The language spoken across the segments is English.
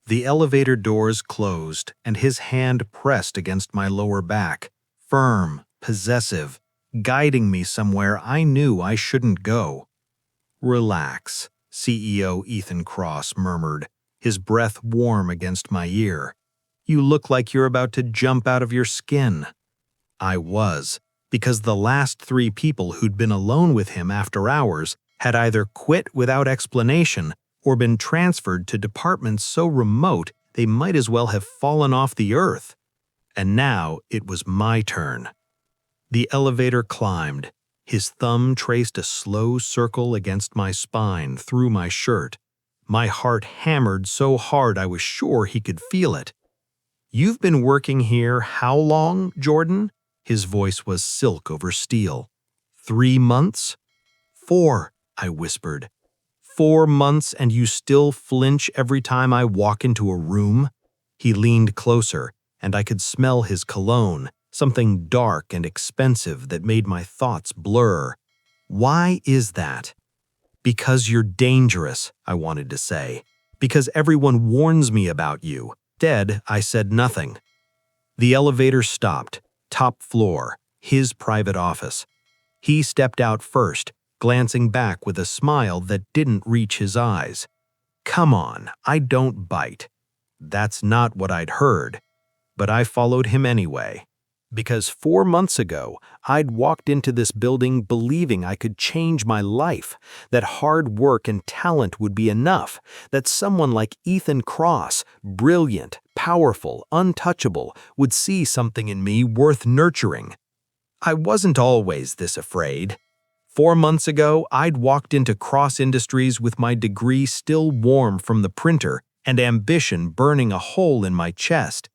The elevator doors closed, and his hand pressed against my lower back, firm, possessive, guiding me somewhere I knew I shouldn't go. "Relax," CEO Ethan Cross murmured, his breath warm against my ear. "You look like you're about to jump out of your skin." I was, because the last 3 people who'd been alone with him after hours had either quit without explanation or been transferred to departments so remote they might as well have fallen off the earth. And now it was my turn. The elevator climbed. His thumb traced a slow circle against my spine through my shirt. My heart hammered so hard I was sure he could feel it. "You've been working here how long, Jordan?" His voice was silk over steel. 3 months? 4, I whispered. 4 months and you still flinch every time I walk into a room? He leaned closer, and I could smell his cologne, something dark and expensive that made my thoughts blur. "Why is that?" "Because you're dangerous," I wanted to say. "Because everyone warns me about you." Instead, I said nothing. The elevator stopped. Top floor, his private office. He stepped out first, glancing back with a smile that didn't reach his eyes. "Come on, I don't bite." That's not what I'd heard. But I followed him anyway. Because 4 months ago, I'd walked into this building believing I could change my life, that hard work and talent would be enough, that someone like Ethan Cross, brilliant, powerful, untouchable, would see something in me worth nurturing. I wasn't always this afraid. 4 months ago, I'd walked into Cross Industries with my degree still warm from the printer and ambition burning a hole in my chest.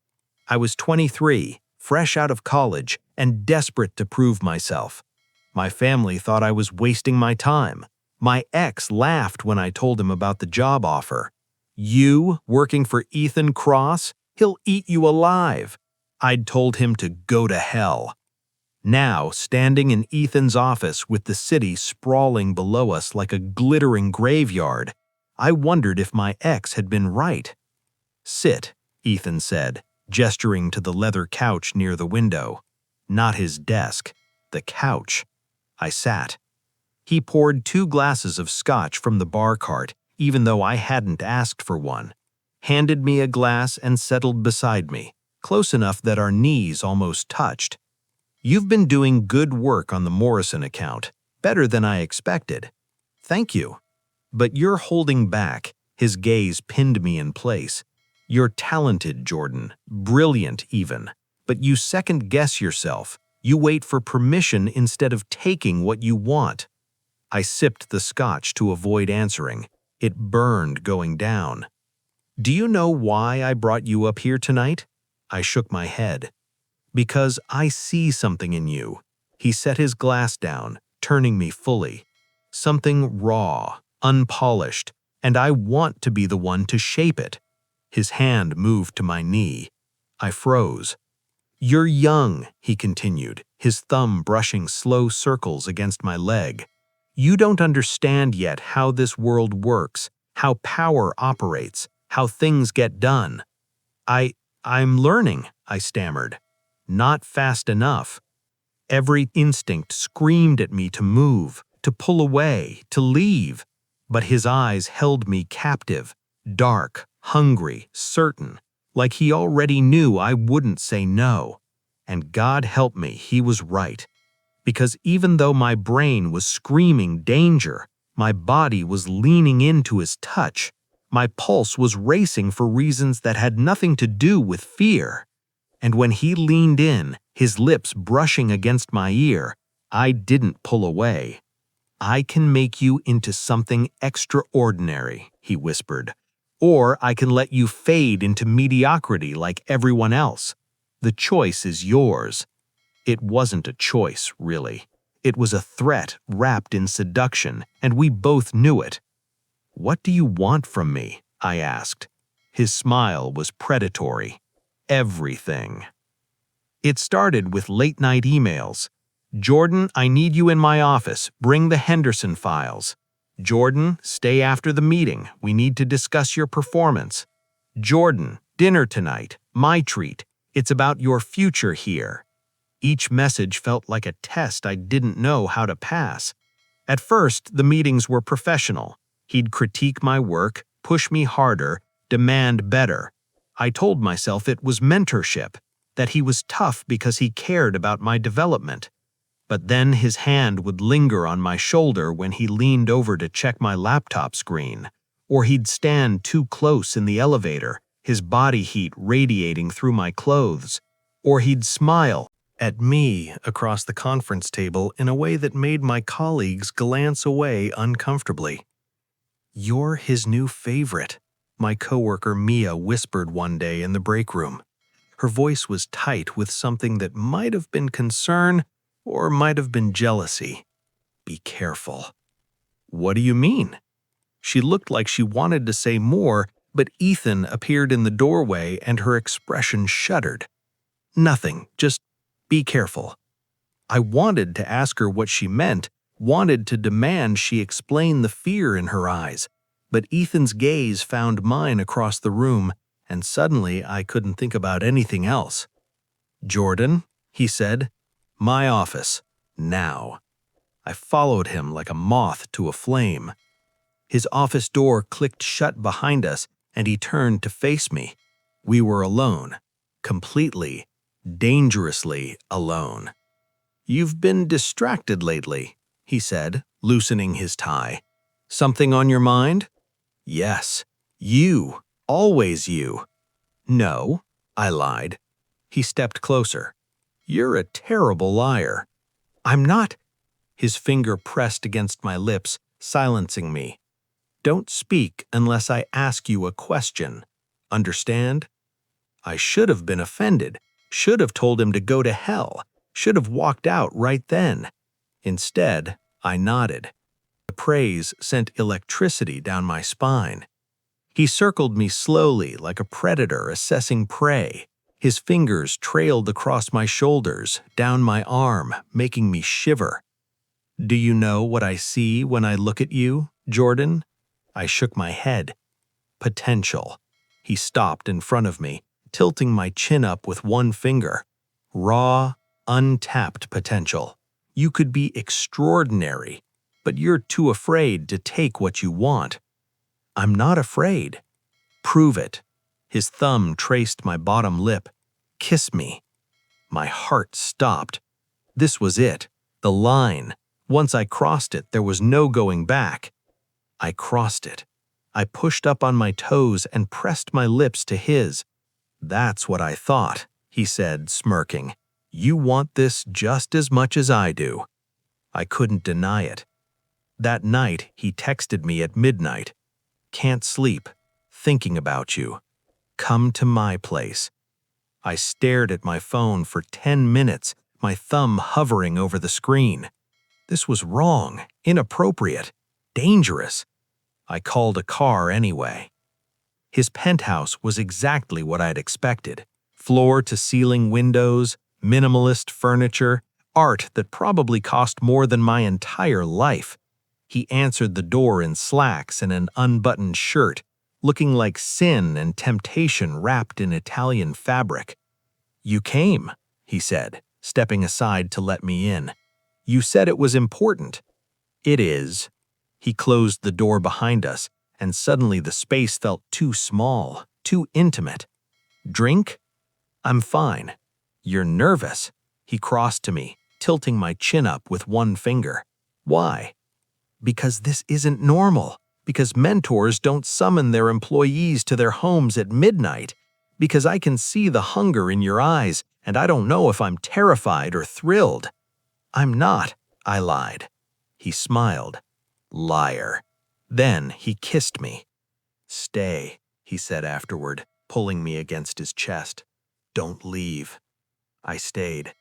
I was 23. Fresh out of college, and desperate to prove myself. My family thought I was wasting my time. My ex laughed when I told him about the job offer. "You, working for Ethan Cross? He'll eat you alive." I'd told him to go to hell. Now, standing in Ethan's office with the city sprawling below us like a glittering graveyard, I wondered if my ex had been right. "Sit," Ethan said, gesturing to the leather couch near the window. Not his desk, the couch. I sat. He poured 2 glasses of scotch from the bar cart, even though I hadn't asked for one, handed me a glass and settled beside me, close enough that our knees almost touched. "You've been doing good work on the Morrison account, better than I expected." "Thank you." "But you're holding back." His gaze pinned me in place. "You're talented, Jordan, brilliant even, but you second-guess yourself. You wait for permission instead of taking what you want." I sipped the scotch to avoid answering. It burned going down. "Do you know why I brought you up here tonight?" I shook my head. "Because I see something in you." He set his glass down, turning me fully. "Something raw, unpolished, and I want to be the one to shape it." His hand moved to my knee. I froze. "You're young," he continued, his thumb brushing slow circles against my leg. "You don't understand yet how this world works, how power operates, how things get done." I'm learning," I stammered. "Not fast enough." Every instinct screamed at me to move, to pull away, to leave. But his eyes held me captive, dark, hungry, certain, like he already knew I wouldn't say no. And God help me, he was right. Because even though my brain was screaming danger, my body was leaning into his touch. My pulse was racing for reasons that had nothing to do with fear. And when he leaned in, his lips brushing against my ear, I didn't pull away. "I can make you into something extraordinary," he whispered. "Or I can let you fade into mediocrity like everyone else. The choice is yours." It wasn't a choice, really. It was a threat wrapped in seduction, and we both knew it. "What do you want from me?" I asked. His smile was predatory. "Everything." It started with late-night emails. "Jordan, I need you in my office. Bring the Henderson files." "Jordan, stay after the meeting. We need to discuss your performance." Jordan, dinner tonight, my treat. It's about your future here. Each message felt like a test I didn't know how to pass. At first, the meetings were professional. He'd critique my work, push me harder, demand better. I told myself it was mentorship, that he was tough because he cared about my development. But then his hand would linger on my shoulder when he leaned over to check my laptop screen, or he'd stand too close in the elevator, his body heat radiating through my clothes, or he'd smile at me across the conference table in a way that made my colleagues glance away uncomfortably. "You're his new favorite," my coworker Mia whispered one day in the break room. Her voice was tight with something that might have been concern or might have been jealousy. "Be careful." "What do you mean?" She looked like she wanted to say more, but Ethan appeared in the doorway and her expression shuddered. "Nothing, just be careful." I wanted to ask her what she meant, wanted to demand she explain the fear in her eyes, but Ethan's gaze found mine across the room, and suddenly I couldn't think about anything else. "Jordan," he said, "my office, now." I followed him like a moth to a flame. His office door clicked shut behind us, and he turned to face me. We were alone, completely, dangerously alone. "You've been distracted lately," he said, loosening his tie. "Something on your mind?" "Yes. You. Always you." "No," I lied. He stepped closer. "You're a terrible liar." "I'm not." His finger pressed against my lips, silencing me. "Don't speak unless I ask you a question. Understand?" I should have been offended, should have told him to go to hell, should have walked out right then. Instead, I nodded. The praise sent electricity down my spine. He circled me slowly like a predator assessing prey. His fingers trailed across my shoulders, down my arm, making me shiver. "Do you know what I see when I look at you, Jordan?" I shook my head. "Potential." He stopped in front of me, tilting my chin up with one finger. "Raw, untapped potential. You could be extraordinary, but you're too afraid to take what you want." "I'm not afraid." "Prove it." His thumb traced my bottom lip. "Kiss me." My heart stopped. This was it, the line. Once I crossed it, there was no going back. I crossed it. I pushed up on my toes and pressed my lips to his. "That's what I thought," he said, smirking. "You want this just as much as I do." I couldn't deny it. That night, he texted me at midnight. "Can't sleep. Thinking about you. Come to my place." I stared at my phone for 10 minutes, my thumb hovering over the screen. This was wrong, inappropriate, dangerous. I called a car anyway. His penthouse was exactly what I'd expected. Floor-to-ceiling windows, minimalist furniture, art that probably cost more than my entire life. He answered the door in slacks and an unbuttoned shirt, looking like sin and temptation wrapped in Italian fabric. "You came," he said, stepping aside to let me in. "You said it was important." "It is." He closed the door behind us, and suddenly the space felt too small, too intimate. "Drink?" "I'm fine." "You're nervous." He crossed to me, tilting my chin up with one finger. "Why?" "Because this isn't normal. Because mentors don't summon their employees to their homes at midnight. Because I can see the hunger in your eyes, and I don't know if I'm terrified or thrilled." "I'm not," I lied. He smiled. "Liar." Then he kissed me. "Stay," he said afterward, pulling me against his chest. "Don't leave." I stayed,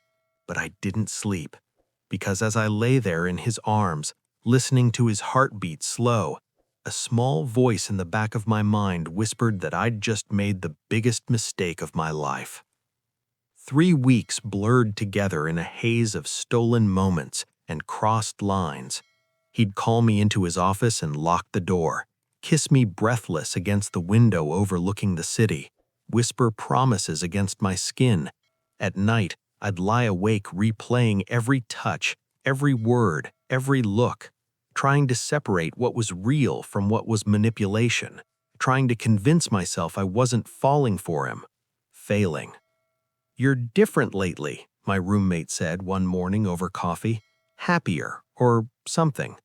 but I didn't sleep, because as I lay there in his arms, listening to his heartbeat slow, a small voice in the back of my mind whispered that I'd just made the biggest mistake of my life. 3 weeks blurred together in a haze of stolen moments and crossed lines. He'd call me into his office and lock the door. kiss me breathless against the window overlooking the city, whisper promises against my skin. At night, I'd lie awake replaying every touch, every word, every look, trying to separate what was real from what was manipulation, trying to convince myself I wasn't falling for him, failing. "You're different lately," my roommate said one morning over coffee. "Happier, or something."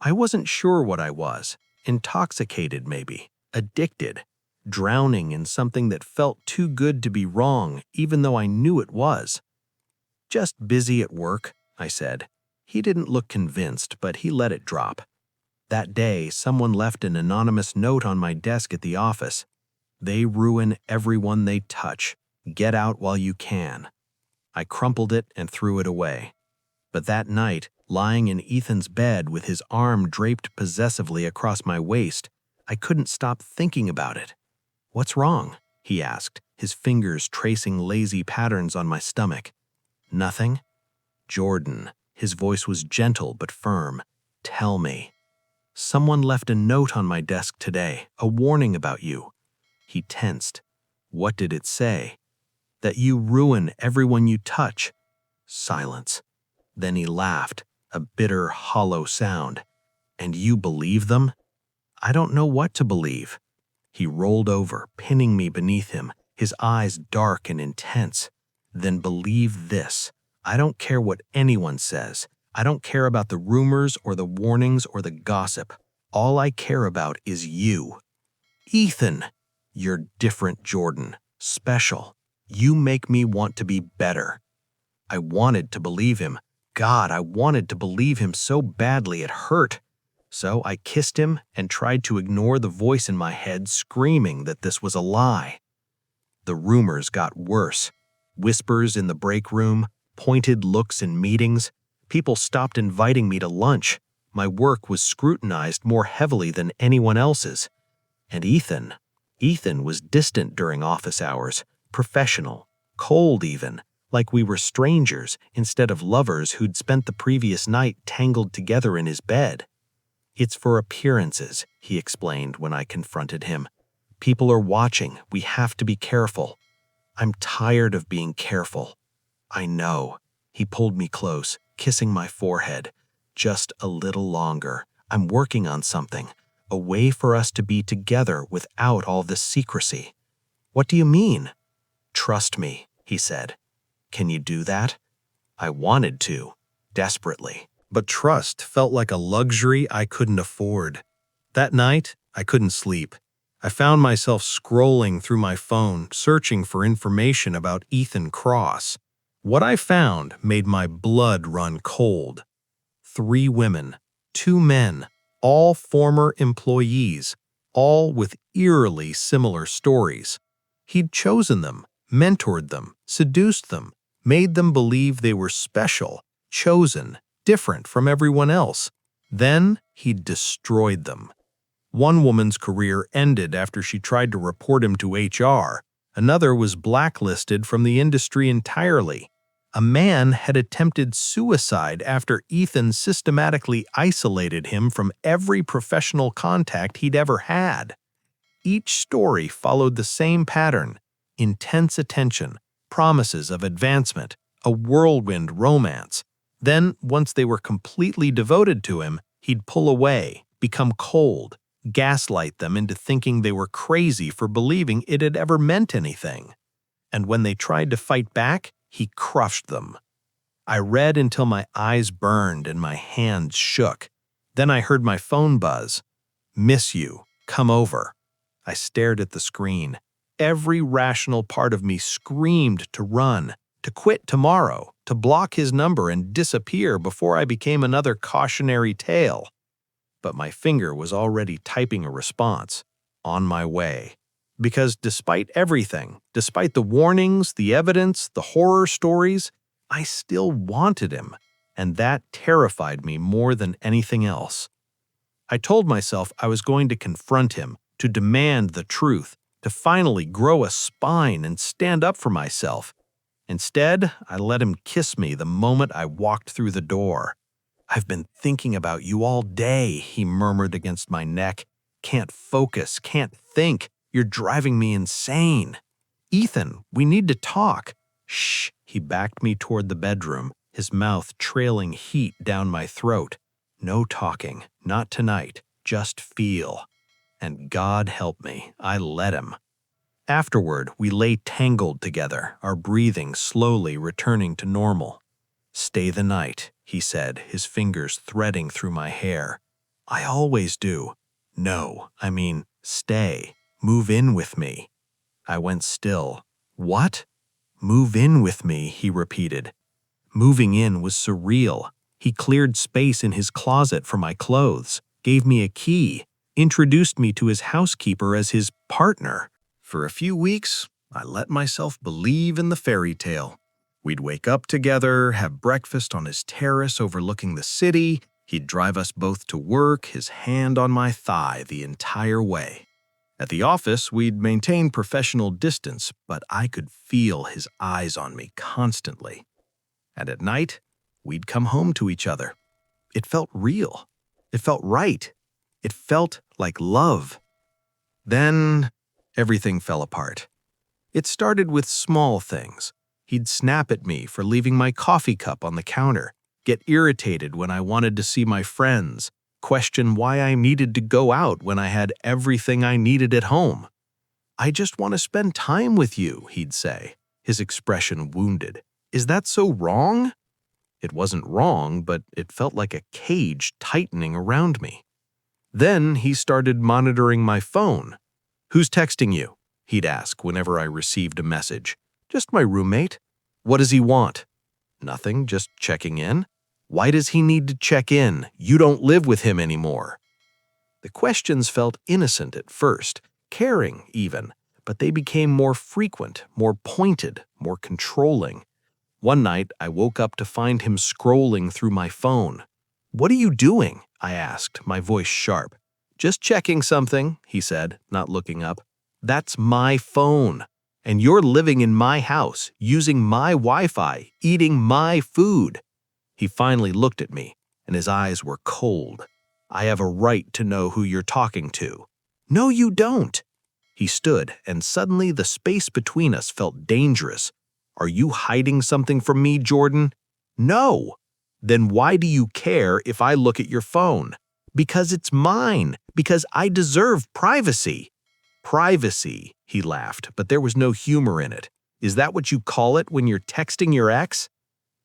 I wasn't sure what I was. Intoxicated, maybe. Addicted. Drowning in something that felt too good to be wrong, even though I knew it was. "Just busy at work," I said. He didn't look convinced, but he let it drop. That day, someone left an anonymous note on my desk at the office. "They ruin everyone they touch. Get out while you can." I crumpled it and threw it away. But that night, lying in Ethan's bed with his arm draped possessively across my waist, I couldn't stop thinking about it. "What's wrong?" he asked, his fingers tracing lazy patterns on my stomach. "Nothing." "Jordan," his voice was gentle but firm. "Tell me." "Someone left a note on my desk today, a warning about you." He tensed. "What did it say?" "That you ruin everyone you touch." Silence. Then he laughed, a bitter, hollow sound. "And you believe them?" "I don't know what to believe." He rolled over, pinning me beneath him, his eyes dark and intense. "Then believe this. I don't care what anyone says. I don't care about the rumors or the warnings or the gossip. All I care about is you." "Ethan!" "You're different, Jordan. Special. You make me want to be better." I wanted to believe him. God, I wanted to believe him so badly it hurt. So I kissed him and tried to ignore the voice in my head screaming that this was a lie. The rumors got worse. Whispers in the break room, pointed looks in meetings. People stopped inviting me to lunch. My work was scrutinized more heavily than anyone else's. And Ethan was distant during office hours, professional, cold even, like we were strangers instead of lovers who'd spent the previous night tangled together in his bed. "It's for appearances," he explained when I confronted him. "People are watching. We have to be careful." "I'm tired of being careful." "I know." He pulled me close, kissing my forehead. "Just a little longer. I'm working on something. A way for us to be together without all this secrecy." "What do you mean?" "Trust me," he said. "Can you do that?" I wanted to, desperately. But trust felt like a luxury I couldn't afford. That night, I couldn't sleep. I found myself scrolling through my phone, searching for information about Ethan Cross. What I found made my blood run cold. 3 women, 2 men, all former employees, all with eerily similar stories. He'd chosen them, mentored them, seduced them, made them believe they were special, chosen, different from everyone else. Then he'd destroyed them. One woman's career ended after she tried to report him to HR. Another was blacklisted from the industry entirely. A man had attempted suicide after Ethan systematically isolated him from every professional contact he'd ever had. Each story followed the same pattern: intense attention, promises of advancement, a whirlwind romance. Then, once they were completely devoted to him, he'd pull away, become cold, gaslight them into thinking they were crazy for believing it had ever meant anything. And when they tried to fight back, he crushed them. I read until my eyes burned and my hands shook. Then I heard my phone buzz. "Miss you. Come over." I stared at the screen. Every rational part of me screamed to run, to quit tomorrow, to block his number and disappear before I became another cautionary tale. But my finger was already typing a response. On my way. Because despite everything, despite the warnings, the evidence, the horror stories, I still wanted him, and that terrified me more than anything else. I told myself I was going to confront him, to demand the truth, to finally grow a spine and stand up for myself. Instead, I let him kiss me the moment I walked through the door. "I've been thinking about you all day," he murmured against my neck. Can't focus, can't think. You're driving me insane. Ethan, we need to talk. Shh. He backed me toward the bedroom, his mouth trailing heat down my throat. No talking, not tonight. Just feel. And God help me, I let him. Afterward, we lay tangled together, our breathing slowly returning to normal. Stay the night, he said, his fingers threading through my hair. I always do. No, I mean, stay. Move in with me. I went still. What? Move in with me, he repeated. Moving in was surreal. He cleared space in his closet for my clothes, gave me a key, introduced me to his housekeeper as his partner. For a few weeks, I let myself believe in the fairy tale. We'd wake up together, have breakfast on his terrace overlooking the city. He'd drive us both to work, his hand on my thigh the entire way. At the office, we'd maintain professional distance, but I could feel his eyes on me constantly. And at night, we'd come home to each other. It felt real. It felt right. It felt like love. Then, everything fell apart. It started with small things. He'd snap at me for leaving my coffee cup on the counter, get irritated when I wanted to see my friends, question why I needed to go out when I had everything I needed at home. I just want to spend time with you, he'd say, his expression wounded. Is that so wrong? It wasn't wrong, but it felt like a cage tightening around me. Then he started monitoring my phone. Who's texting you? He'd ask whenever I received a message. Just my roommate. What does he want? Nothing, just checking in. Why does he need to check in? You don't live with him anymore. The questions felt innocent at first, caring even, but they became more frequent, more pointed, more controlling. One night, I woke up to find him scrolling through my phone. What are you doing? I asked, my voice sharp. Just checking something, he said, not looking up. That's my phone. And you're living in my house, using my Wi-Fi, eating my food. He finally looked at me, and his eyes were cold. I have a right to know who you're talking to. No, you don't. He stood, and suddenly the space between us felt dangerous. Are you hiding something from me, Jordan? No. Then why do you care if I look at your phone? Because it's mine. Because I deserve privacy. Privacy, he laughed, but there was no humor in it. Is that what you call it when you're texting your ex?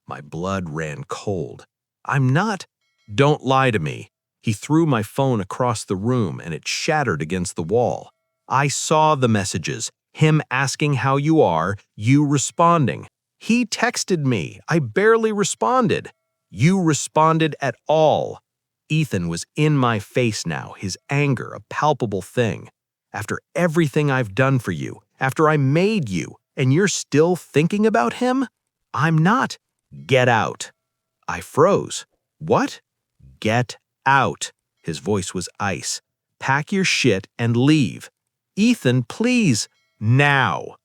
My blood ran cold. I'm not. Don't lie to me. He threw my phone across the room and it shattered against the wall. I saw the messages. Him asking how you are, you responding. He texted me. I barely responded. You responded at all. Ethan was in my face now, his anger a palpable thing. After everything I've done for you, after I made you, and you're still thinking about him? I'm not. Get out. I froze. What? Get out. His voice was ice. Pack your shit and leave. Ethan, please. Now.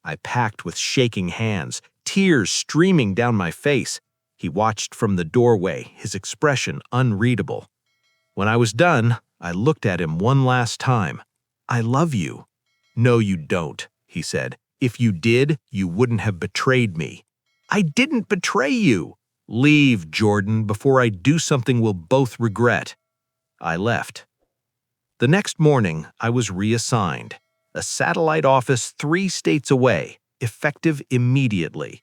I packed with shaking hands, tears streaming down my face. He watched from the doorway, his expression unreadable. When I was done, I looked at him one last time. I love you. No, you don't, he said. If you did, you wouldn't have betrayed me. I didn't betray you. Leave, Jordan, before I do something we'll both regret. I left. The next morning, I was reassigned. A satellite office 3 states away, effective immediately.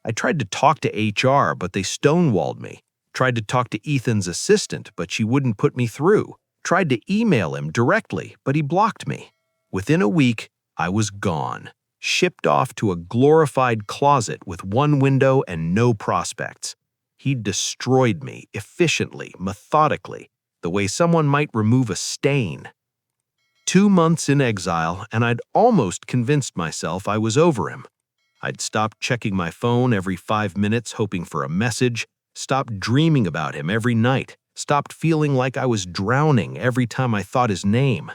I tried to talk to HR, but they stonewalled me. Tried to talk to Ethan's assistant, but she wouldn't put me through. Tried to email him directly, but he blocked me. Within a week, I was gone, shipped off to a glorified closet with 1 window and no prospects. He destroyed me efficiently, methodically, the way someone might remove a stain. 2 months in exile, and I'd almost convinced myself I was over him. I'd stopped checking my phone every 5 minutes hoping for a message, stopped dreaming about him every night, stopped feeling like I was drowning every time I thought his name.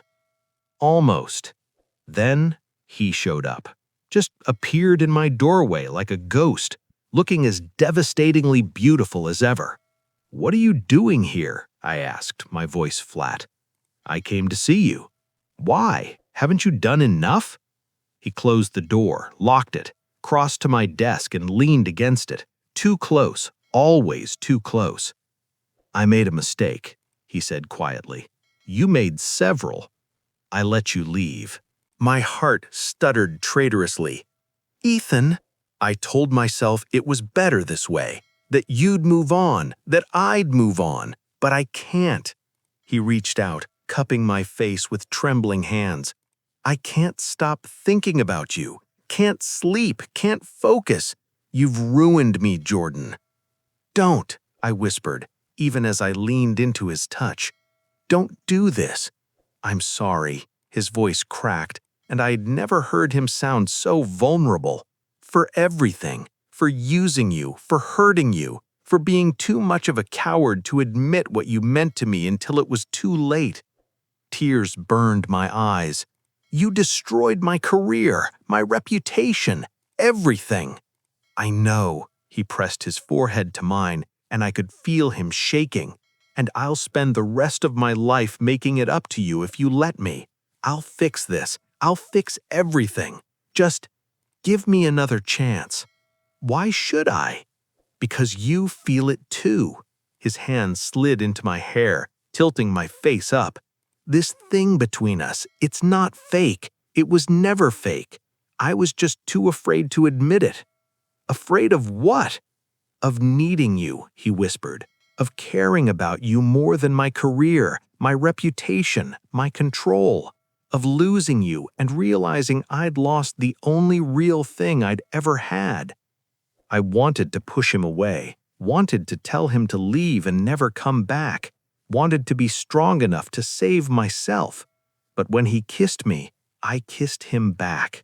Almost. Then he showed up. Just appeared in my doorway like a ghost, looking as devastatingly beautiful as ever. What are you doing here? I asked, my voice flat. I came to see you. Why? Haven't you done enough? He closed the door, locked it, crossed to my desk and leaned against it. Too close, always too close. I made a mistake, he said quietly. You made several. I let you leave. My heart stuttered traitorously. Ethan, I told myself it was better this way, that you'd move on, that I'd move on, but I can't. He reached out, cupping my face with trembling hands. I can't stop thinking about you, can't sleep, can't focus. You've ruined me, Jordan. Don't, I whispered, even as I leaned into his touch. Don't do this. I'm sorry. His voice cracked, and I'd never heard him sound so vulnerable. For everything, for using you, for hurting you, for being too much of a coward to admit what you meant to me until it was too late. Tears burned my eyes. You destroyed my career, my reputation, everything. I know, he pressed his forehead to mine, and I could feel him shaking. And I'll spend the rest of my life making it up to you if you let me. I'll fix this. I'll fix everything. Just give me another chance. Why should I? Because you feel it too. His hand slid into my hair, tilting my face up. This thing between us, it's not fake. It was never fake. I was just too afraid to admit it. Afraid of what? Of needing you, he whispered. Of caring about you more than my career, my reputation, my control. Of losing you and realizing I'd lost the only real thing I'd ever had. I wanted to push him away, wanted to tell him to leave and never come back, wanted to be strong enough to save myself. But when he kissed me, I kissed him back.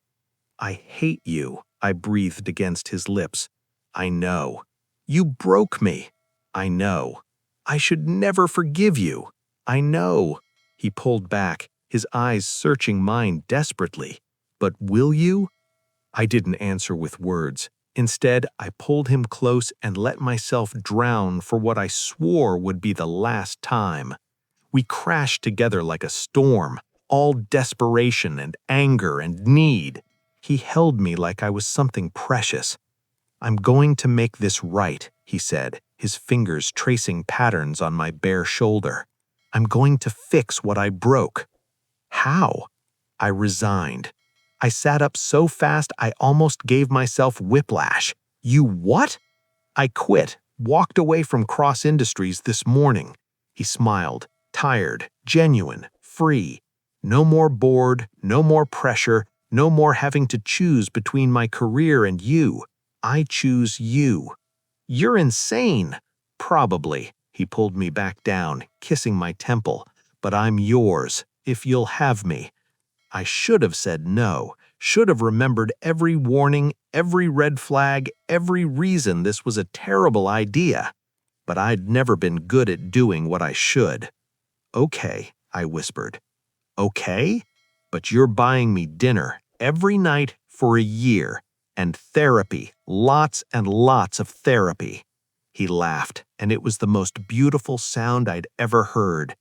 I hate you, I breathed against his lips. I know. You broke me. I know. I should never forgive you. I know. He pulled back, his eyes searching mine desperately. But will you? I didn't answer with words. Instead, I pulled him close and let myself drown for what I swore would be the last time. We crashed together like a storm, all desperation and anger and need. He held me like I was something precious. I'm going to make this right, he said, his fingers tracing patterns on my bare shoulder. I'm going to fix what I broke. How? I resigned. I sat up so fast I almost gave myself whiplash. You what? I quit, walked away from Cross Industries this morning. He smiled, tired, genuine, free. No more bored, no more pressure, no more having to choose between my career and you. I choose you. You're insane. Probably. He pulled me back down, kissing my temple. But I'm yours, if you'll have me. I should have said no, should have remembered every warning, every red flag, every reason this was a terrible idea. But I'd never been good at doing what I should. Okay, I whispered. Okay? But you're buying me dinner every night for a year, and therapy, lots and lots of therapy. He laughed, and it was the most beautiful sound I'd ever heard.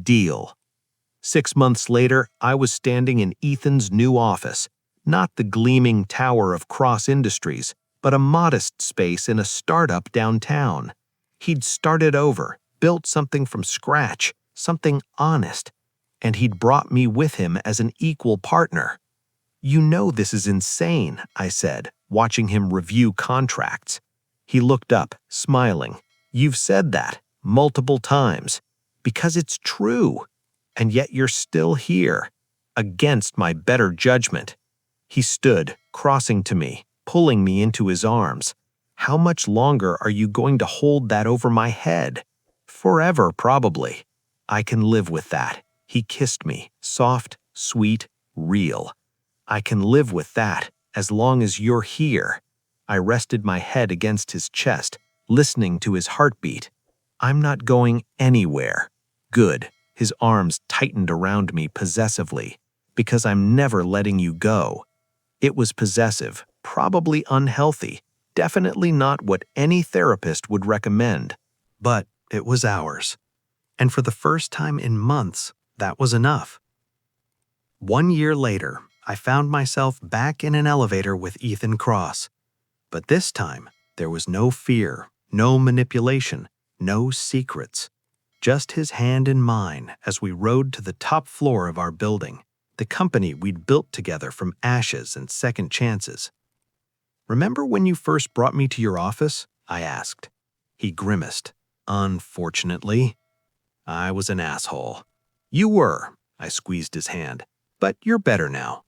Deal. 6 months later, I was standing in Ethan's new office, not the gleaming tower of Cross Industries, but a modest space in a startup downtown. He'd started over, built something from scratch, something honest, and he'd brought me with him as an equal partner. You know this is insane, I said, watching him review contracts. He looked up, smiling. You've said that, multiple times, because it's true. And yet you're still here, against my better judgment. He stood, crossing to me, pulling me into his arms. How much longer are you going to hold that over my head? Forever, probably. I can live with that. He kissed me, soft, sweet, real. I can live with that, as long as you're here. I rested my head against his chest, listening to his heartbeat. I'm not going anywhere. Good. His arms tightened around me possessively, because I'm never letting you go. It was possessive, probably unhealthy, definitely not what any therapist would recommend. But it was ours. And for the first time in months, that was enough. 1 year later, I found myself back in an elevator with Ethan Cross. But this time, there was no fear, no manipulation, no secrets. Just his hand in mine as we rode to the top floor of our building, the company we'd built together from ashes and second chances. "Remember when you first brought me to your office?" I asked. He grimaced. "Unfortunately." I was an asshole. "You were." I squeezed his hand. "But you're better now."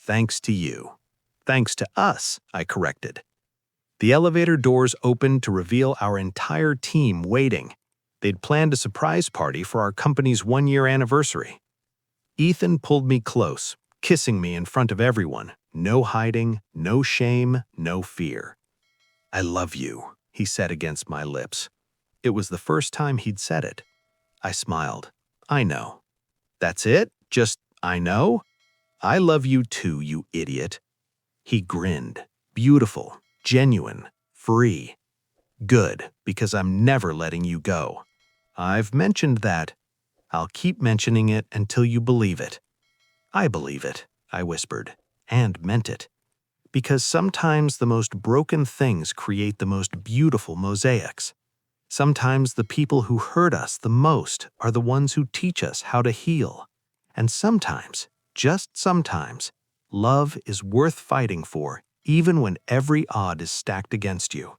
"Thanks to you." "Thanks to us," I corrected. The elevator doors opened to reveal our entire team waiting. They'd planned a surprise party for our company's 1-year anniversary. Ethan pulled me close, kissing me in front of everyone. No hiding, no shame, no fear. "I love you," he said against my lips. It was the first time he'd said it. I smiled. "I know." "That's it? Just, I know?" "I love you too, you idiot." He grinned. Beautiful, genuine, free. "Good, because I'm never letting you go." "I've mentioned that. I'll keep mentioning it until you believe it." "I believe it," I whispered, and meant it. Because sometimes the most broken things create the most beautiful mosaics. Sometimes the people who hurt us the most are the ones who teach us how to heal. And sometimes, just sometimes, love is worth fighting for, even when every odd is stacked against you.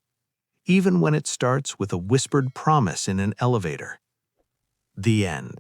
Even when it starts with a whispered promise in an elevator. The end.